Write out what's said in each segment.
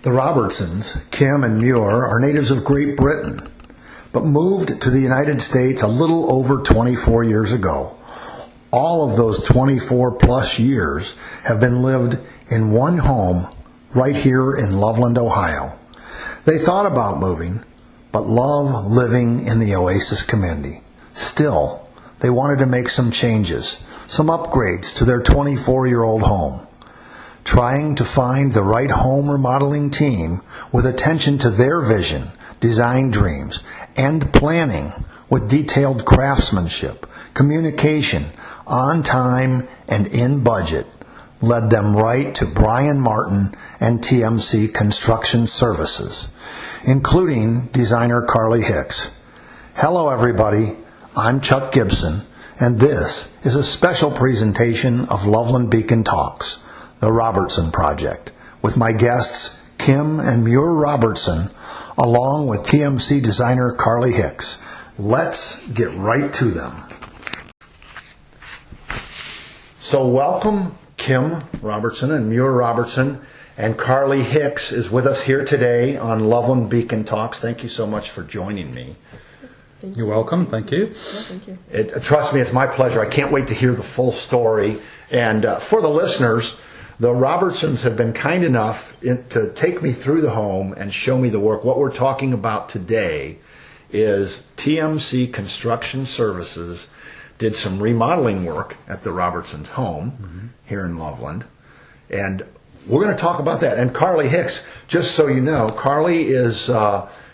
The Robertsons, Kim and Muir, are natives of Great Britain, but moved to the United States a little over 24 years ago. All of those 24 plus years have been lived in one home right here in Loveland, Ohio. They thought about moving, but love living in the Oasis community. Still, they wanted to make some changes, some upgrades to their 24-year-old home. Trying to find the right home remodeling team with attention to their vision, design dreams, and planning with detailed craftsmanship, communication, on time, and in budget led them right to Brian Martin and TMC Construction Services, including designer Carlie Hicks. Hello everybody, I'm Chuck Gibson, and this is a special presentation of Loveland Beacon Talks, the Robertson Project, with my guests Kim and Muir Robertson, along with TMC designer Carlie Hicks. Let's get right to them. So welcome Kim Robertson and Muir Robertson, and Carlie Hicks is with us here today on Loveland Beacon Talks. Thank you so much for joining me. You're welcome. Thank you. Thank you. Trust me, it's my pleasure. I can't wait to hear the full story. And for the listeners, the Robertsons have been kind enough to take me through the home and show me the work. What we're talking about today is TMC Construction Services did some remodeling work at the Robertsons' home here in Loveland. And we're going to talk about that. And Carlie Hicks, just so you know, Carlie is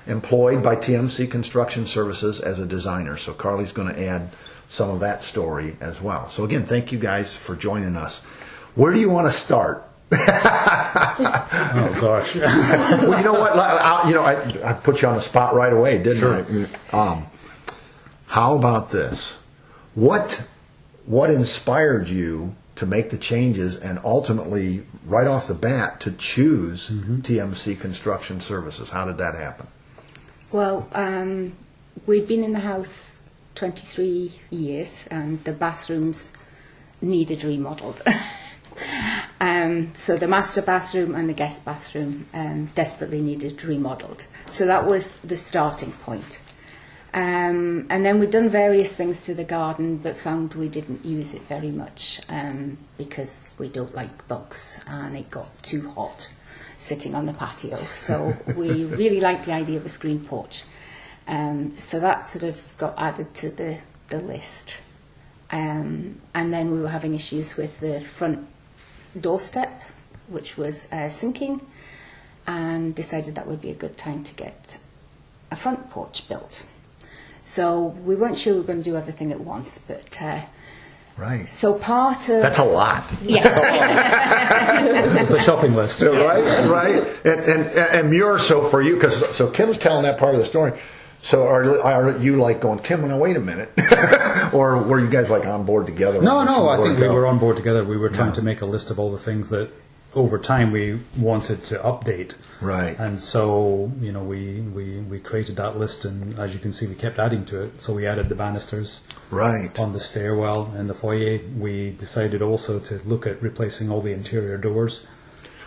employed by TMC Construction Services as a designer. So Carlie's going to add some of that story as well. So again, thank you guys for joining us. Where do you want to start? Oh gosh. Well, you know what? I put you on the spot right away, didn't I? How about this? What inspired you to make the changes and ultimately, right off the bat, to choose TMC Construction Services? How did that happen? Well, we'd been in the house 23 years, and the bathrooms needed remodeled. So the master bathroom and the guest bathroom desperately needed remodeled. So that was the starting point. And then we'd done various things to the garden, but found we didn't use it very much because we don't like bugs, and it got too hot sitting on the patio. So we really liked the idea of a screen porch. So that sort of got added to the list. And then we were having issues with the front doorstep, which was sinking, and decided that would be a good time to get a front porch built. So we weren't sure we were going to do everything at once, but right. So part of that's a lot. Yes, It's the shopping list, right. And Muir, so for you, so Kim's telling that part of the story. So are you like going, Kim, now wait a minute, or were you guys like on board together? No. I think we were on board together. We were trying to make a list of all the things that over time we wanted to update. Right. And so we created that list, and as you can see, we kept adding to it. So we added the banisters. Right. On the stairwell in the foyer. We decided also to look at replacing all the interior doors.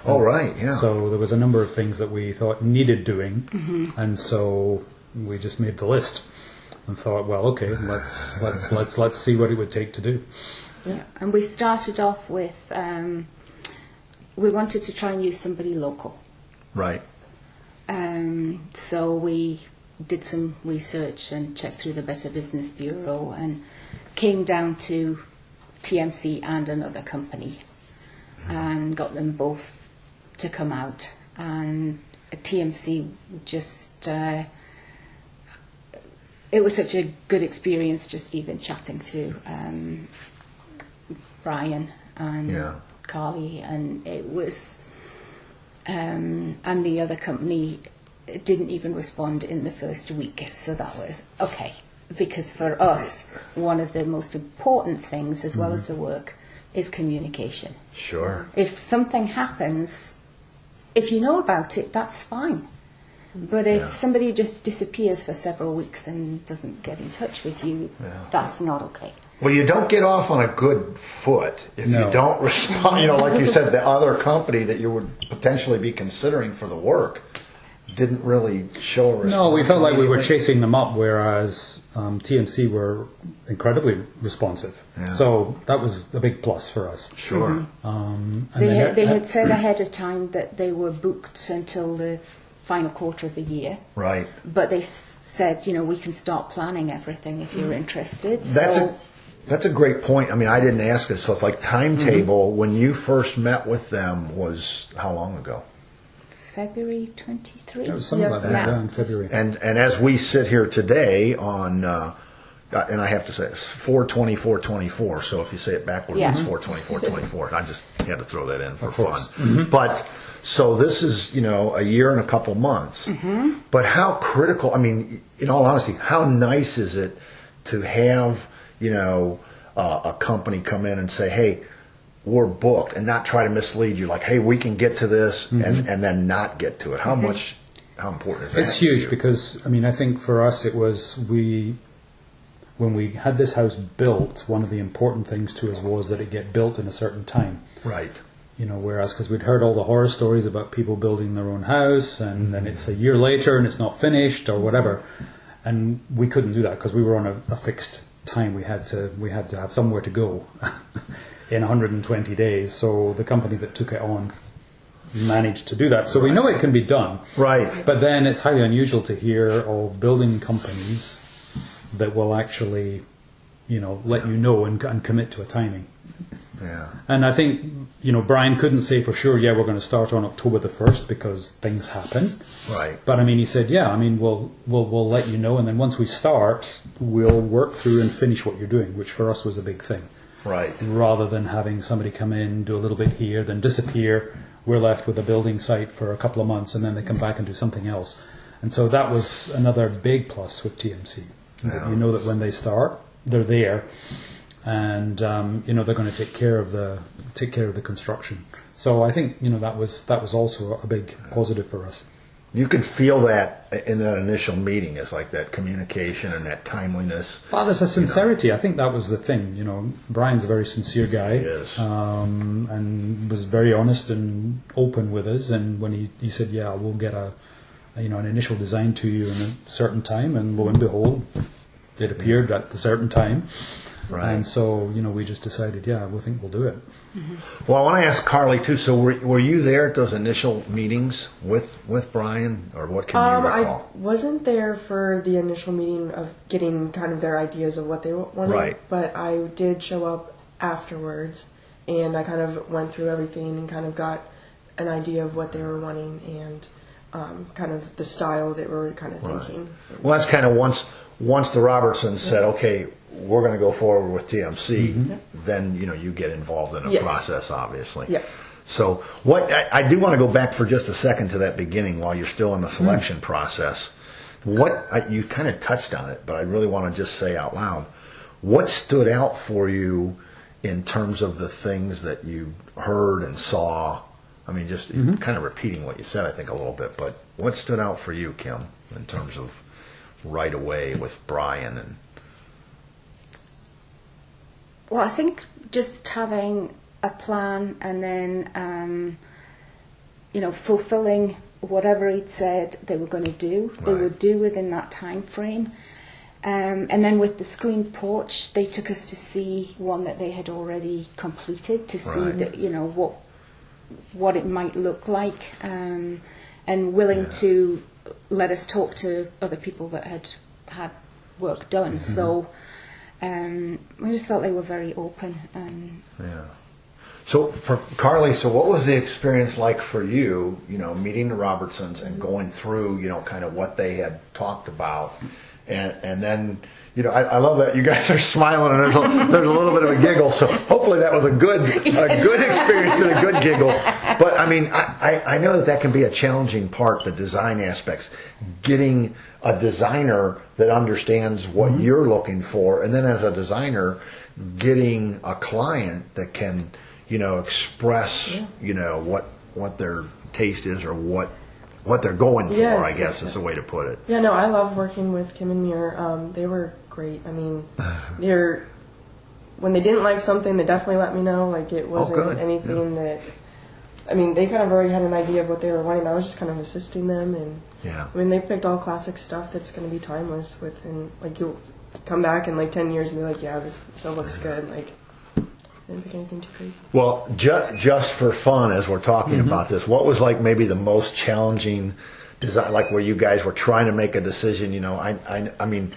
Oh, right. Yeah. So there was a number of things that we thought needed doing, and so we just made the list and thought, well, okay, let's see what it would take to do. Yeah, and we started off with we wanted to try and use somebody local. Right. So we did some research and checked through the Better Business Bureau and came down to TMC and another company and got them both to come out. And TMC just it was such a good experience just even chatting to Brian and Carlie, and it was and the other company didn't even respond in the first week, so that was okay, because for us one of the most important things, as well as the work, is communication. Sure. If something happens, if you know about it, that's fine. But if somebody just disappears for several weeks and doesn't get in touch with you, that's not okay. Well, you don't get off on a good foot if No. you don't respond. You know, like you said, the other company that you would potentially be considering for the work didn't really show a response. No, we felt like we were immediately. chasing them up, whereas TMC were incredibly responsive. Yeah. So that was a big plus for us. Sure. And They then- had said ahead of time that they were booked until the final quarter of the year, Right. but they said, we can start planning everything if you're interested. That's a great point. I mean, I didn't ask this. So, it's like timetable, when you first met with them was how long ago? February 23. It was something like that, Yeah. yeah, in February. And as we sit here today on, and I have to say, it's 4/24/24. So if you say it backwards, Yeah. it's 4/24/24. I just had to throw that in for Of fun. course. But so this is, a year and a couple months. But how critical, I mean, in all honesty, how nice is it to have, a company come in and say, hey, we're booked, and not try to mislead you, like, hey, we can get to this, and then not get to it. How important is that? It's to huge you? because, I think for us it was, when we had this house built, one of the important things to us was that it get built in a certain time. Right. Whereas, because we'd heard all the horror stories about people building their own house, and then it's a year later and it's not finished or whatever, and we couldn't do that because we were on a fixed time. We had to have somewhere to go in 120 days. So the company that took it on managed to do that. So we know it can be done. Right. But then it's highly unusual to hear of building companies that will actually, let you know and commit to a timing. Yeah. And I think, Brian couldn't say for sure, yeah, we're going to start on October the 1st because things happen. Right. But he said, yeah, we'll let you know, and then once we start, we'll work through and finish what you're doing, which for us was a big thing. Right. Rather than having somebody come in, do a little bit here, then disappear, we're left with a building site for a couple of months, and then they come back and do something else. And so that was another big plus with TMC. That you know that when they start, they're there. And they're going to take care of the construction. So I think that was also a big positive for us. You can feel that in that initial meeting. It's like that communication and that timeliness. Well, there's a sincerity. I think that was the thing. Brian's a very sincere guy, He is. and was very honest and open with us. And when he said, "Yeah, we'll get an initial design to you in a certain time," and lo and behold, it appeared at the certain time. Right. And so, we just decided, yeah, we think we'll do it. Well, I want to ask Carlie too. So, were you there at those initial meetings with Brian, or what can you recall? I wasn't there for the initial meeting of getting kind of their ideas of what they wanted, Right. but I did show up afterwards, and I kind of went through everything and kind of got an idea of what they were wanting and kind of the style that we were kind of thinking. Well, that's kind of once the Robertsons said, okay, we're going to go forward with TMC, then you get involved in the Yes. process, obviously. Yes. So what I do want to go back for just a second to that beginning while you're still in the selection process. You kind of touched on it, but I really want to just say out loud, what stood out for you in terms of the things that you heard and saw? Just kind of repeating what you said, I think, a little bit, but what stood out for you, Kim, in terms of right away with Brian? And Well, I think just having a plan and then, fulfilling whatever he'd said they were going to do, they Right. would do within that time frame. And then with the screen porch, they took us to see one that they had already completed to see Right. that what it might look like, and willing to let us talk to other people that had work done. So we just felt they were very open. And yeah. So for Carlie, what was the experience like for you? Meeting the Robertsons and going through, kind of what they had talked about, and then. I love that you guys are smiling and there's a little bit of a giggle. So hopefully that was a good experience and a good giggle. But I know that can be a challenging part, the design aspects, getting a designer that understands what you're looking for, and then as a designer, getting a client that can, express, what their taste is or what they're going for. Yes, I guess yes, is the way to put it. Yeah, no, I love working with Kim and Muir. They were great. They're when they didn't like something, they definitely let me know. Like, it wasn't good. anything that. I mean, they kind of already had an idea of what they were wanting. I was just kind of assisting them, and Yeah. I mean, they picked all classic stuff that's going to be timeless. And like, you'll come back in like 10 years and be like, yeah, this still looks good. Like, they didn't pick anything too crazy. Well, just for fun, as we're talking about this, what was like maybe the most challenging design, like where you guys were trying to make a decision? You know, I mean,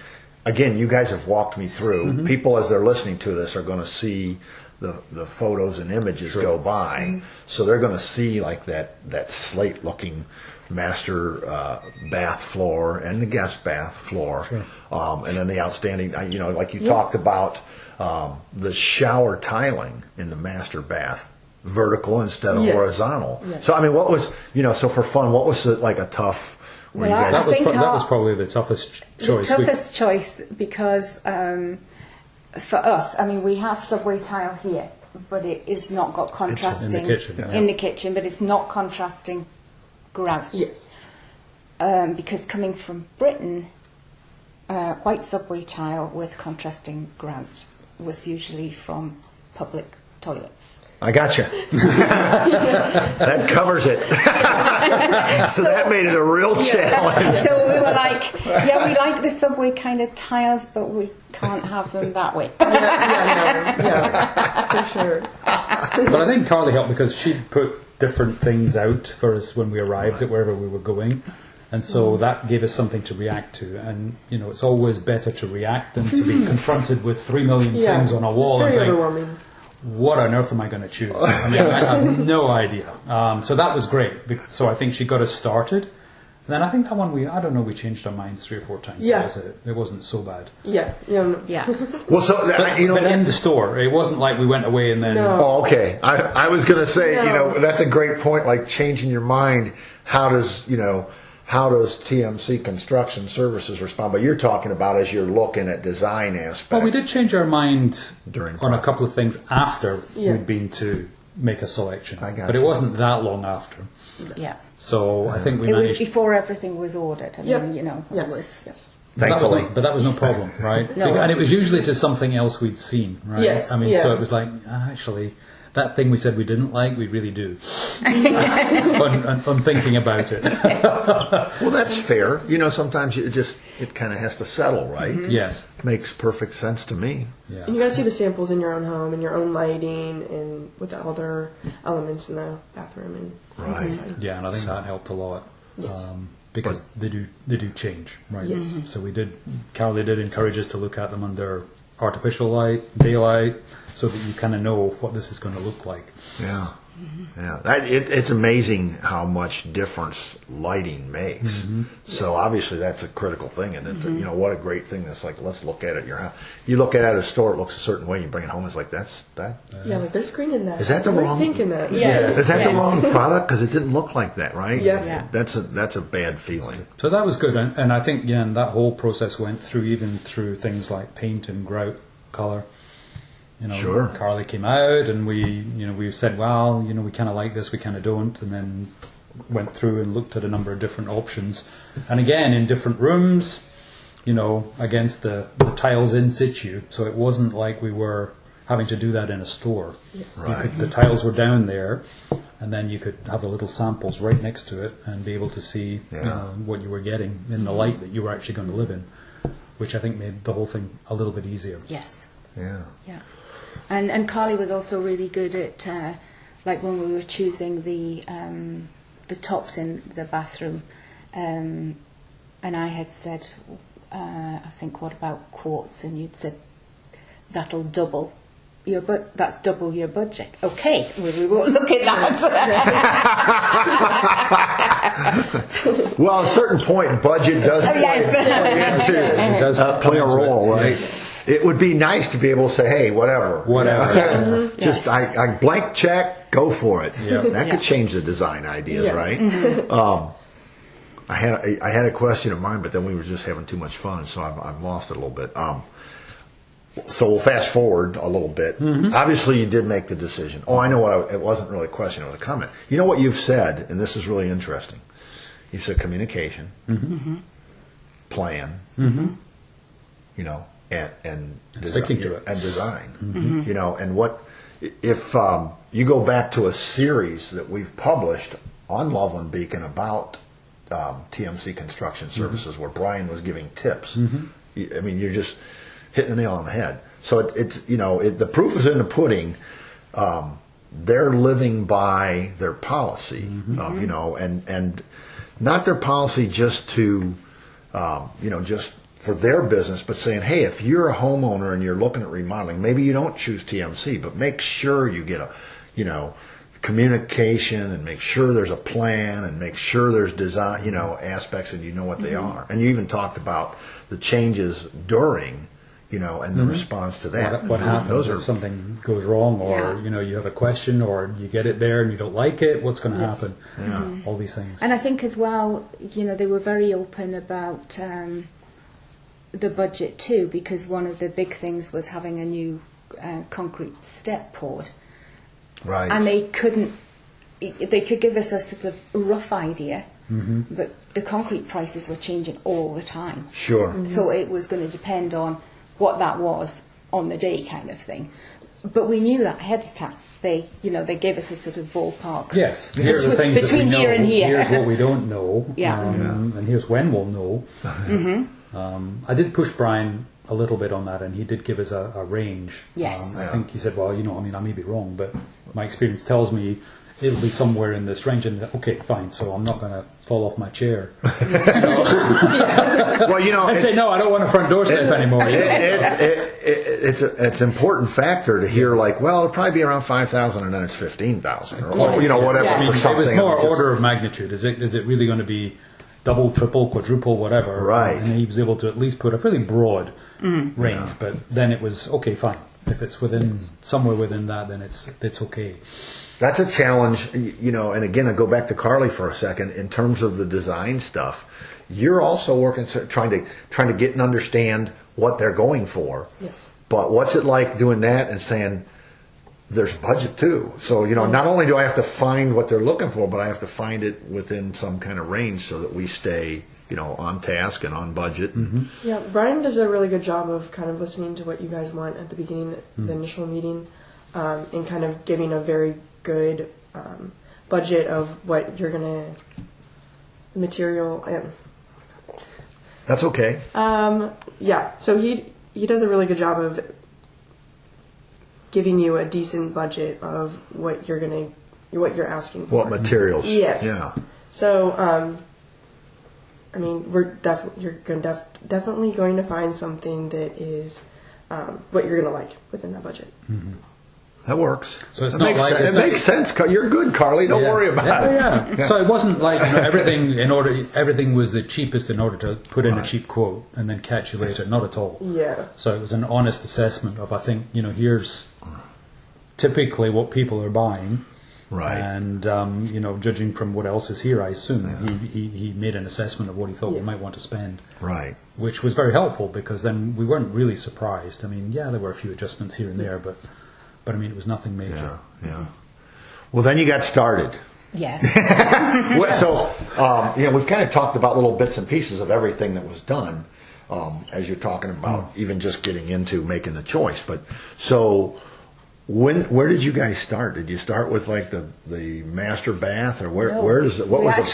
again, you guys have walked me through. People, as they're listening to this, are going to see the photos and images go by, so they're going to see like that slate looking master bath floor and the guest bath floor, and then the outstanding, you know, like you talked about the shower tiling in the master bath, vertical instead of horizontal. So I mean, what was, you know, so for fun, what was it, like a tough? Well, That was probably the toughest choice. The toughest choice, because for us, I mean, we have subway tile here, but it is not got contrasting in the kitchen, in the kitchen, but it's not contrasting grout. Yes. Because coming from Britain, white subway tile with contrasting grout was usually from public toilets. I gotcha. That covers it. So that made it a real challenge. So we were like, yeah, we like the subway kind of tiles, but we can't have them that way. Yeah, for sure. But I think Carlie helped because she'd put different things out for us when we arrived at wherever we were going. And so that gave us something to react to. And, you know, it's always better to react than to be confronted with 3 million things on a wall It's and very think, overwhelming. what on earth am I going to choose? I mean, I have no idea. So that was great. So I think she got us started. And then I think that one, I don't know, we changed our minds 3 or 4 times. Yeah. It wasn't so bad. Yeah. Yeah. Well, so you know, But in the store, it wasn't like we went away and then... No. oh, okay. I was going to say, No. you know, that's a great point. Like changing your mind. How does TMC Construction Services respond? But you're talking about as you're looking at design aspects. Well, we did change our mind During on a couple of things after Yeah. we'd been to make a selection. I got But it you. wasn't that long after. Yeah. So I think we It was managed... before everything was ordered. I mean, you know, it was... Yes. Thankfully. But that was no problem, right? No. And it was usually to something else we'd seen, right? Yes, I mean, yeah. so it was like, actually, that thing we said we didn't like, we really do. on thinking about it. Well, that's fair. You know, sometimes it kind of has to settle, right? Yes. Makes perfect sense to me. Yeah. And you got to see the samples in your own home and your own lighting and with the other elements in the bathroom and Right. inside. Yeah, and I think that helped a lot. Yes. Because they do change, right? Yes. So Carlie did encourage us to look at them under artificial light, daylight, so that you kind of know what this is going to look like. Yeah. Yeah. It's amazing how much difference lighting makes. So obviously that's a critical thing, and it's, you know, what a great thing. That's like, let's look at it. Your house. You look at it at a store, it looks a certain way. You bring it home, it's like that. Yeah, like there's green in that. Is that the There's wrong- pink in that. Yes. Is that the Yes. wrong product? Because it didn't look like that, right? Yeah. Yeah. That's a bad feeling. So that was good, and I think that whole process went through even through things like paint and grout color. You know, Sure. Carlie came out, and we said, well, you know, we kind of like this, we kind of don't, and then went through and looked at a number of different options, and again in different rooms, you know, against the tiles in situ. So it wasn't like we were having to do that in a store. Yes. Right. The tiles were down there, and then you could have the little samples right next to it and be able to see Yeah. you know, what you were getting in the light that you were actually going to live in, which I think made the whole thing a little bit easier. Yes. Yeah. Yeah. And Carlie was also really good at, like when we were choosing the tops in the bathroom, and I had said, I think, what about quartz? And you'd said, that'll double your that's double your budget. Okay, we won't look at that. Well, at a certain point, budget does play a role, right? It would be nice to be able to say, hey, whatever. Whatever. Just, Yes. I blank check, go for it. Yeah. That could change the design ideas, Yes. right? I had a question of mine, but then we were just having too much fun, so I've lost it a little bit. So we'll fast forward a little bit. Obviously, you did make the decision. Oh, I know it wasn't really a question, it was a comment. You know what you've said, and this is really interesting. You said communication, plan, you know, and sticking to it. and design. You know, and what if you go back to a series that we've published on Loveland Beacon about TMC Construction Services, where Brian was giving tips. I mean, you're just hitting the nail on the head. So it's you know, the proof is in the pudding. They're living by their policy of, you know, and not their policy just to, you know, just for their business, but saying, hey, if you're a homeowner and you're looking at remodeling, maybe you don't choose TMC, but make sure you get a, you know, communication and make sure there's a plan and make sure there's design, you know, aspects and you know what they are. And you even talked about the changes during, you know, and the response to that. What happens if something goes wrong, or you know, you have a question, or you get it there and you don't like it? What's going to happen? All these things. And I think as well, you know, they were very open about the budget too, because one of the big things was having a new concrete step poured, Right. and they could give us a sort of rough idea, but the concrete prices were changing all the time. Sure. So it was going to depend on what that was on the day, kind of thing. But we knew that ahead of time. They gave us a sort of ballpark. Yes, here are the things that we between know. here and here. Here's what we don't know. Yeah. And here's when we'll know. I did push Brian a little bit on that, and he did give us a range. Yes. I think he said, well, you know, I mean, I may be wrong, but my experience tells me it'll be somewhere in this range. And okay, fine, so I'm not going to fall off my chair. Well, you know, And say, no, I don't want a front door step anymore. it's an important factor to hear. Like, well, it'll probably be around 5,000, and then it's 15,000, or you know, whatever. Yeah. For It something. was more Just- order of magnitude. Is it really going to be double, triple, quadruple, whatever? Right. And he was able to at least put a fairly broad range. But then it was okay, fine. If it's somewhere within that, then it's okay. That's a challenge, you know. And again, I go back to Carlie for a second in terms of the design stuff. You're also working, trying to get and understand what they're going for. Yes. But what's it like doing that and saying there's budget too? So, you know, not only do I have to find what they're looking for, but I have to find it within some kind of range so that we stay, you know, on task and on budget. Yeah, Brian does a really good job of kind of listening to what you guys want at the beginning, the initial meeting, and kind of giving a very good budget of what you're gonna material. That's okay. Yeah, so he does a really good job of giving you a decent budget of what you're asking for. What materials? Yes. Yeah. So, I mean, definitely going to find something that is what you're going to like within that budget. That works. So it's It not makes like- sense. it's It not- makes sense. You're good, Carlie. Don't worry about it. So it wasn't like, you know, everything was the cheapest in order to put in a cheap quote and then catch you later. Not at all. Yeah. So it was an honest assessment of, I think, you know, here's typically what people are buying. Right. And, you know, judging from what else is here, I assume he made an assessment of what he thought we might want to spend. Right. Which was very helpful, because then we weren't really surprised. I mean, yeah, there were a few adjustments here and there, but I mean, it was nothing major. Yeah. Well, then you got started. Yes. So, you know, we've kind of talked about little bits and pieces of everything that was done, as you're talking about even just getting into making the choice. But so, where did you guys start? Did you start with like the master bath, or what No. was the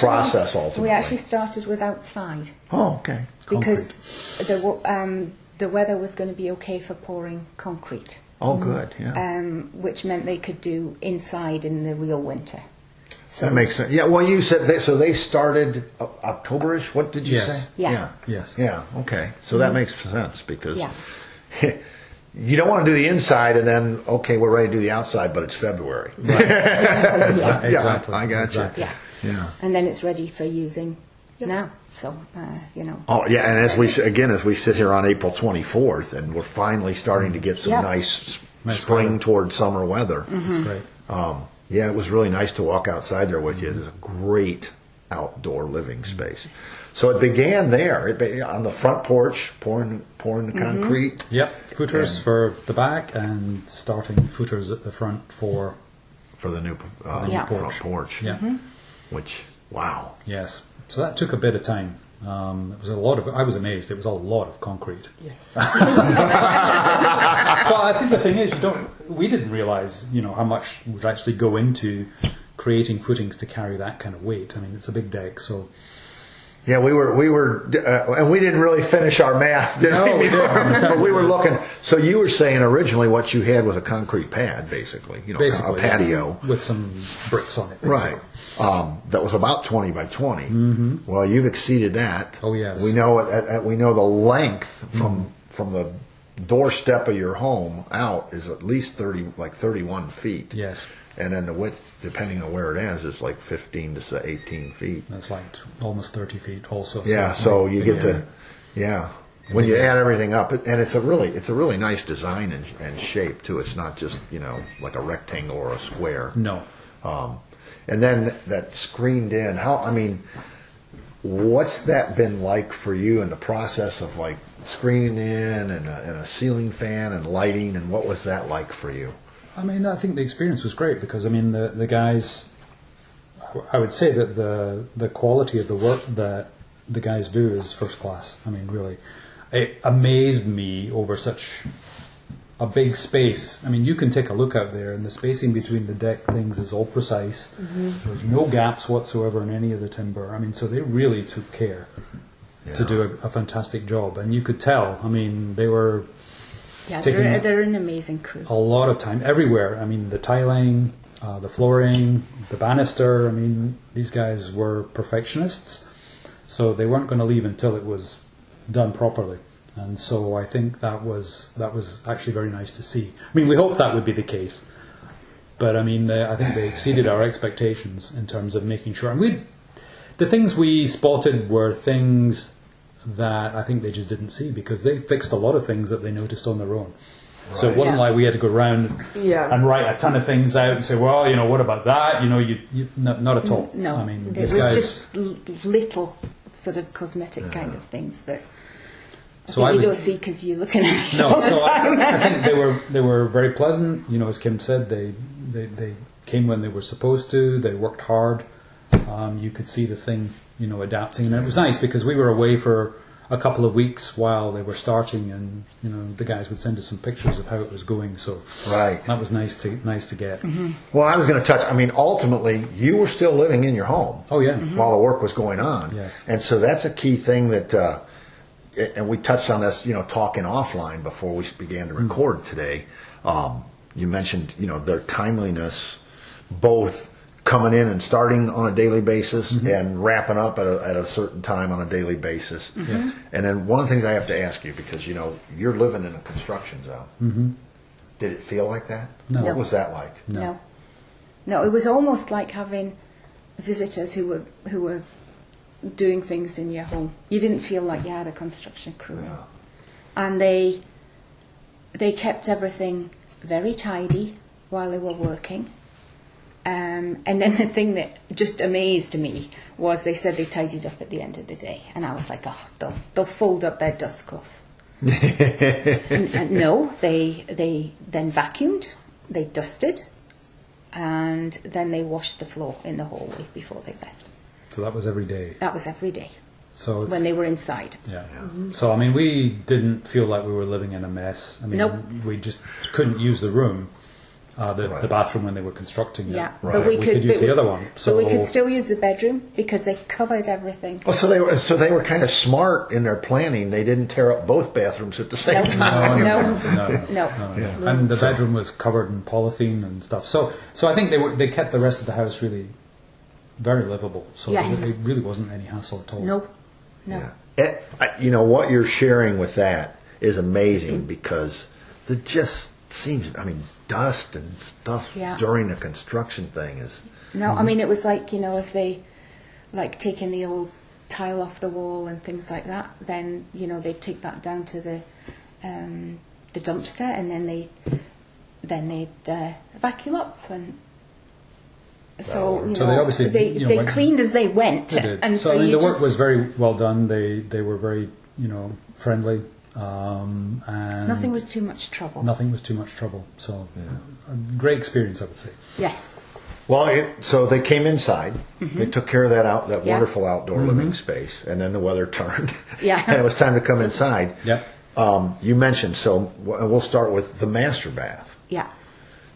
process ultimately? We actually started with outside Oh, okay. because the weather was going to be okay for pouring concrete. Oh, good. Yeah. Which meant they could do inside in the real winter. So That makes sense. Yeah. Well, you said they started Octoberish. What did you Yes. say? Yeah. Yes. Yeah. Okay. So that makes sense because Yeah. you don't want to do the inside and then we're ready to do the outside, but it's February. Exactly. Yeah, I got Exactly. Yeah. you. Yeah. And then it's ready for using now. So, you know. Oh yeah, and as we sit here on April 24th, and we're finally starting to get some Yeah. nice Nice spring weather. toward summer weather. That's great. Yeah, it was really nice to walk outside there with you. There's a great outdoor living space. So it began there, on the front porch, pouring the concrete. Yep. Footers for the back and starting footers at the front for For the new Yeah. front porch. yeah. Which, wow. Yes. So that took a bit of time. It was a lot of. I was amazed. It was a lot of concrete. Yes. Well, I think the thing is, we didn't realize, how much would actually go into creating footings to carry that kind of weight. I mean, it's a big deck, so. Yeah, we were, and we didn't really finish our math, did No, we didn't. But we were looking. So you were saying originally what you had was a concrete pad, basically, Basically, a patio yes, with some bricks on it. right? That was about 20 by 20. Mm-hmm. Well, you've exceeded that. Oh, yes. We know the length from the doorstep of your home out is at least 31 feet. Yes. And then the width, depending on where it is like 15 to 18 feet. That's like almost 30 feet also. Yeah, so you get to, when you add everything up, and it's a really nice design and shape too. It's not just, like a rectangle or a square. No. And then that screened in, what's that been like for you in the process of like screening in and a ceiling fan and lighting, and what was that like for you? I think the experience was great because, the guys, I would say that the quality of the work that the guys do is first class. Really. It amazed me over such a big space. You can take a look out there and the spacing between the deck things is all precise. Mm-hmm. There's no gaps whatsoever in any of the timber. So they really took care to do a fantastic job. And you could tell, they were... Yeah, they're an amazing crew. A lot of time everywhere. The tiling, the flooring, the banister. These guys were perfectionists, so they weren't going to leave until it was done properly. And so I think that was actually very nice to see. We hoped that would be the case, but I think they exceeded our expectations in terms of making sure. And the things we spotted were things that I think they just didn't see because they fixed a lot of things that they noticed on their own. Right. So it wasn't like we had to go around and write a ton of things out and say, well, what about that? Not at all. No, it was just little sort of cosmetic kind of things that you don't see because you're looking at it all the time. I think they were very pleasant. As Kim said, they came when they were supposed to. They worked hard. You could see the thing, adapting. And it was nice because we were away for a couple of weeks while they were starting, and the guys would send us some pictures of how it was going. So that was nice to get. Mm-hmm. Well, I was going to touch. Ultimately, you were still living in your home. Oh yeah, while the work was going on. Yes, and so that's a key thing that. And we touched on this, talking offline before we began to record today. You mentioned, their timeliness, both coming in and starting on a daily basis and wrapping up at a certain time on a daily basis. Mm-hmm. Yes. And then one of the things I have to ask you, because, you're living in a construction zone. Mm-hmm. Did it feel like that? No. What was that like? No, it was almost like having visitors who were doing things in your home. You didn't feel like you had a construction crew. Yeah. And they kept everything very tidy while they were working. And then the thing that just amazed me was they said they tidied up at the end of the day. And I was like, they'll fold up their dust cloths. and no, they then vacuumed, they dusted, and then they washed the floor in the hallway before they left. So that was every day. That was every day. So when they were inside. Yeah. Mm-hmm. So we didn't feel like we were living in a mess. Nope. We just couldn't use the room, the bathroom when they were constructing it. Yeah, right. But we could use the other one. So we could still use the bedroom because they covered everything. Well, so they were kind of smart in their planning. They didn't tear up both bathrooms at the same time. No. And the bedroom was covered in polythene and stuff. So I think they kept the rest of the house really very livable. So yes. It really wasn't any hassle at all. No. Yeah. What you're sharing with that is amazing because there just seems, dust and stuff during the construction thing is... No, it was like, if they, taking the old tile off the wall and things like that, then, they'd take that down to the dumpster and then they'd vacuum up and... So they obviously they cleaned as they went. They did. And so the work was very well done. They were very friendly. And nothing was too much trouble. Nothing was too much trouble. So a great experience, I would say. Yes. So they came inside. They took care of that Yeah. wonderful outdoor living space, and then the weather turned. Yeah. And it was time to come inside. Yep. You mentioned, so we'll start with the master bath. Yeah.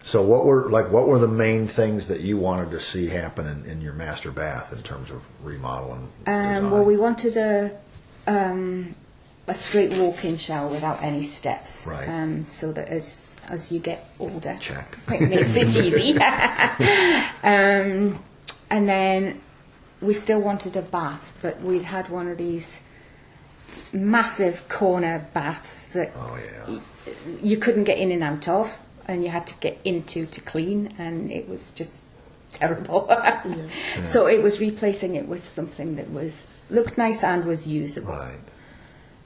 So what were the main things that you wanted to see happen in your master bath in terms of remodeling? Well, we wanted a straight walk-in shower without any steps. Right. So that as you get older, Check. it makes it easy. And then we still wanted a bath, but we'd had one of these massive corner baths that Oh yeah. you couldn't get in and out of, and you had to get into to clean, and it was just terrible. So it was replacing it with something that looked nice and was usable. Right.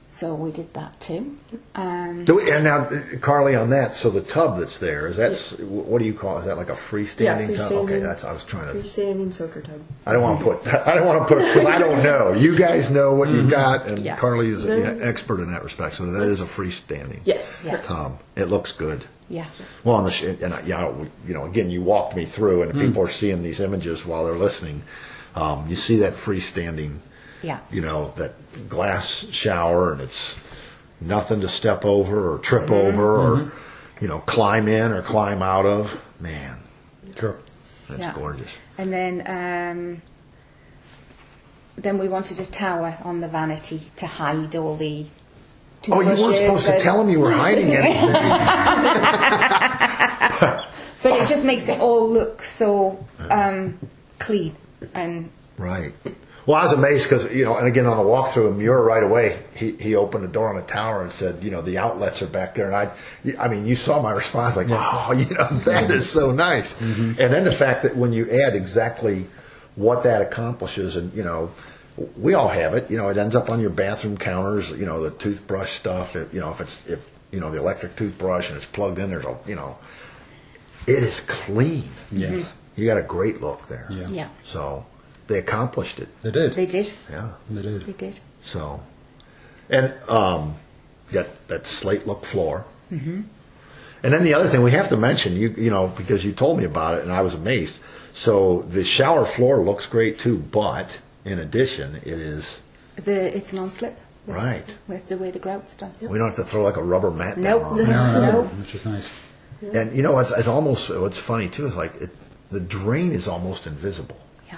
So we did that too. And now, Carlie, on that, so the tub that's there, what do you call it? Is that like a freestanding tub? Okay, I was trying to. Freestanding soaker tub. I don't want to put, because I don't know. You guys know what you've got, and Yeah. Carlie is an expert in that respect. So that is a freestanding Yes. Yeah. tub. It looks good. Yeah. Well, again, you walked me through, and people are seeing these images while they're listening. You see that freestanding, Yeah. that glass shower, and it's nothing to step over or trip over or, climb in or climb out of. Man, Sure. that's Yeah. gorgeous. And then we wanted a tower on the vanity to hide all the Oh, you weren't toothbrushes supposed to and- tell them you were hiding anything. But it just makes it all look so clean and Right. Well, I was amazed because, and again, on the walkthrough in Muir right away, he opened the door on the tower and said, the outlets are back there. And I mean, you saw my response like, oh, that is so nice. And then the fact that when you add exactly what that accomplishes, and, we all have it, it ends up on your bathroom counters, the toothbrush stuff, if the electric toothbrush and it's plugged in, there's it is clean. Yes. You got a great look there. Yeah. yeah, So they accomplished it. They did. they did. Yeah. They did. They did. So, and you got that slate look floor. Mm-hmm. And then the other thing we have to mention, because you told me about it and I was amazed. So the shower floor looks great too, but in addition, it is It's non-slip. right. With the way the grout's done. We don't have to throw like a rubber mat Nope. down on it. No. Which is nice. And it's almost what's funny too is like the drain is almost invisible. Yeah.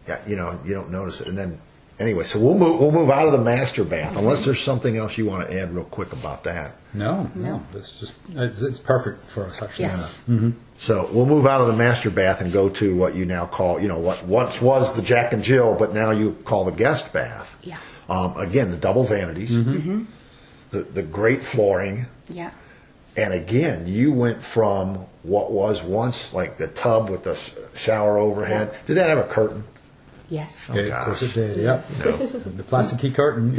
Yeah, you don't notice it. And then anyway, so we'll move out of the master bath unless there's something else you want to add real quick about that. No. It's perfect for us actually. Yes. So we'll move out of the master bath and go to what you now call, what once was the Jack and Jill, but now you call the guest bath. Yeah. Again, the double vanities, the great flooring, Yeah. and again, you went from what was once like the tub with the shower overhead. Did that have a curtain? Yes. Yeah, of course it did. Yeah. No. The plastic key curtain.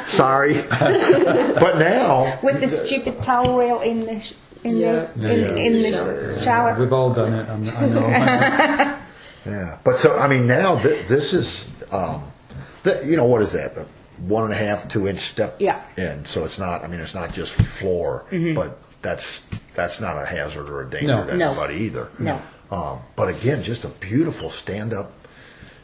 Sorry, but now With the stupid towel rail in the shower. We've all done it. I know. yeah. But so I mean now this is what is that? 1.5, 2 inch step Yeah. in. So it's not. I mean, it's not just floor, but that's not a hazard or a danger to No. anybody either. No. But again, just a beautiful stand up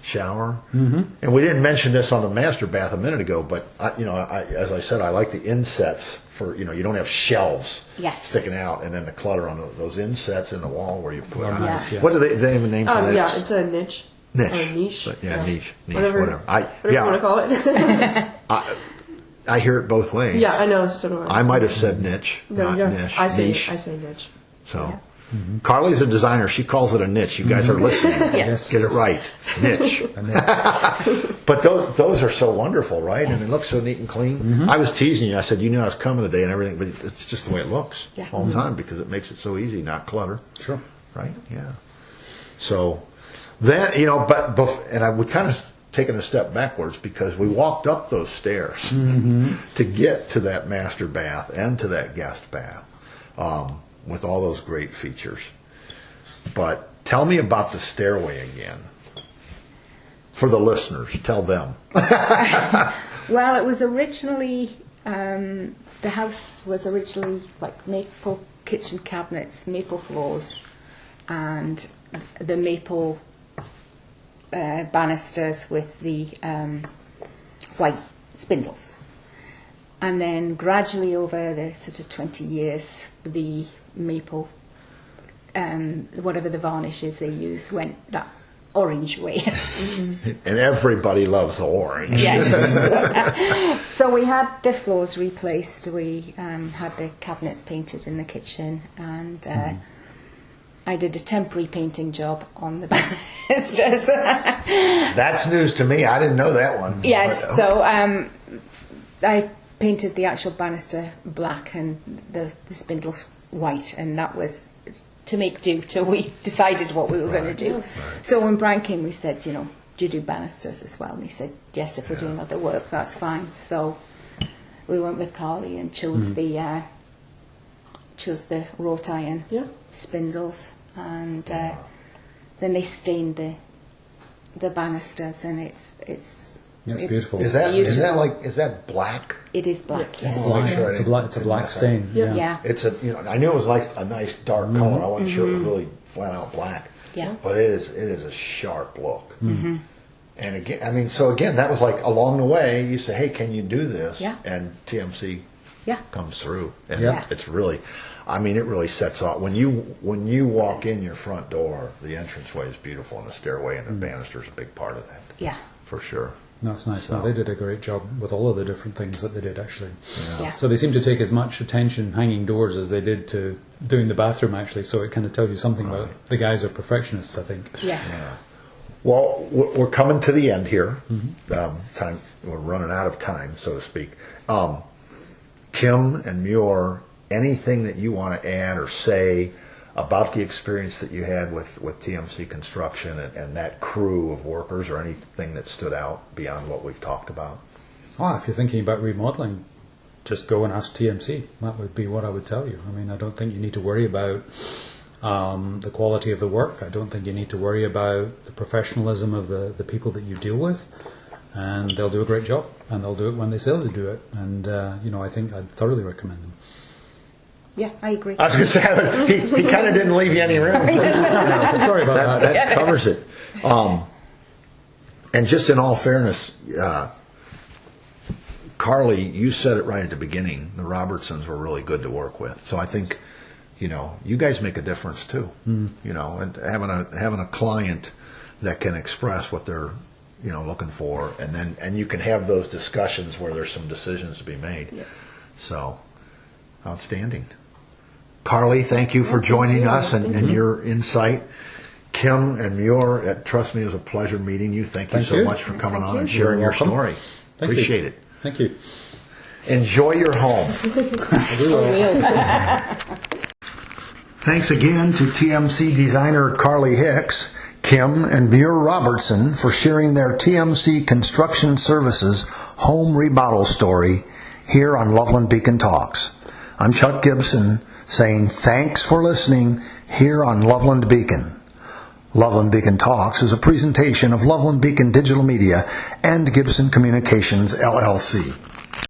shower. And we didn't mention this on the master bath a minute ago, but as I said, I like the insets for you don't have shelves Yes. sticking out, and then the clutter on those insets in the wall where you put. Oh, nice, yes. What do they have a name for that? Yeah, it's a niche. Niche. Or niche. But, niche, Whatever. whatever. Whatever you want to call it. I hear it both ways. Yeah, I know. So do I. I might have said niche, No, not yeah. niche. I say niche. niche. So, Carlie's a designer. She calls it a niche. You guys are listening. Yes. Get it right. Niche. But those are so wonderful, right? And it looks so neat and clean. I was teasing you. I said, I was coming today and everything, but it's just the way it looks Yeah. all the time because it makes it so easy, not clutter. Sure. Right? Yeah. So then, and I would kind of taken a step backwards because we walked up those stairs to get to that master bath and to that guest bath with all those great features. But tell me about the stairway again. For the listeners, tell them. Well, it was originally, the house was originally like maple kitchen cabinets, maple floors, and the maple banisters with the white spindles. And then gradually over the sort of 20 years, the maple, whatever the varnish is they use, went that orange way. And everybody loves the orange. Yes. So we had the floors replaced, we had the cabinets painted in the kitchen, and I did a temporary painting job on the banisters. That's news to me. I didn't know that one. Yes, But, so I painted the actual banister black and the spindles white, and that was to make do till we decided what we were going to do. Right. So when Brian came, we said, do you do banisters as well? And he said, yes, if we're doing other work, that's fine. So we went with Carlie and chose the wrought iron spindles, and then they stained the banisters, and it's beautiful. Is that black? It is black. Yes. Yes. It's a black stain. Yeah. It's I knew it was like a nice dark color. I wasn't sure it was really flat out black. Yeah. But it is a sharp look. And again, that was like along the way. You say, hey, can you do this? Yeah. And TMC comes through, and it's really, it really sets off when you walk in your front door. The entranceway is beautiful, and the stairway and the banister is a big part of that. Yeah. For sure. No, it's nice. No, they did a great job with all of the different things that they did, actually. Yeah. So they seem to take as much attention hanging doors as they did to doing the bathroom, actually. So it kind of tells you something about the guys are perfectionists, I think. Yes. Yeah. Well, we're coming to the end here. Time, we're running out of time, so to speak. Kim and Muir, anything that you want to add or say about the experience that you had with TMC Construction and that crew of workers, or anything that stood out beyond what we've talked about? If you're thinking about remodeling, just go and ask TMC. That would be what I would tell you. I don't think you need to worry about the quality of the work. I don't think you need to worry about the professionalism of the people that you deal with. And they'll do a great job, and they'll do it when they say they'll do it. And, I think I'd thoroughly recommend them. Yeah, I agree. I was going to say, he kind of didn't leave you any room. Sorry about that. That covers it. And just in all fairness, Carlie, you said it right at the beginning. The Robertsons were really good to work with. So I think, you guys make a difference too. And having a client that can express what they're, looking for, and you can have those discussions where there's some decisions to be made. Yes. So, outstanding. Carlie, thank you for joining us and your insight. Kim and Muir, trust me, it was a pleasure meeting you. Thank you so much for coming on and sharing your story. Appreciate it. Thank you. Enjoy your home. Thanks again to TMC designer Carlie Hicks, Kim and Muir Robertson for sharing their TMC Construction Services home remodel story here on Loveland Beacon Talks. I'm Chuck Gibson saying thanks for listening here on Loveland Beacon. Loveland Beacon Talks is a presentation of Loveland Beacon Digital Media and Gibson Communications, LLC.